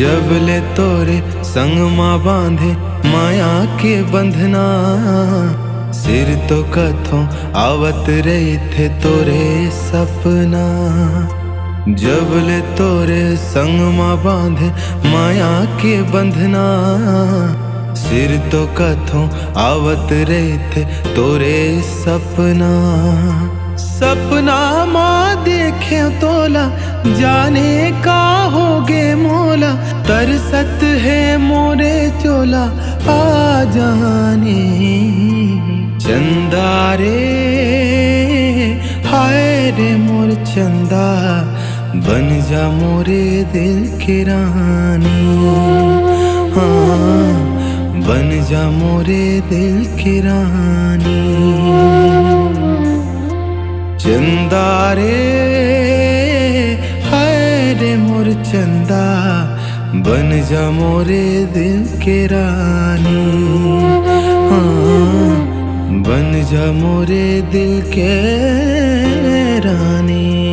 जब ले तोरे संग माँ बांधे माया के बंधना, सिर तो कथों आवत रहे थे तोरे सपना। जब ले तोरे संग माँ बांधे माया के बंधना, सिर तो कथों आवत रहे थे तोरे सपना। सपना माँ देखे तोला जाने का होगे मोला, तरसत है मोरे चोला आ जाने। चंदा रे हाय रे मोर चंदा, बन जा मोरे दिल की रानी। हाँ बन जा मोरे दिल की रानी। चंदा रे हाय रे मोर चंदा, बन जा मोरे दिल के रानी। हाँ बन जा मोरे दिल के रानी।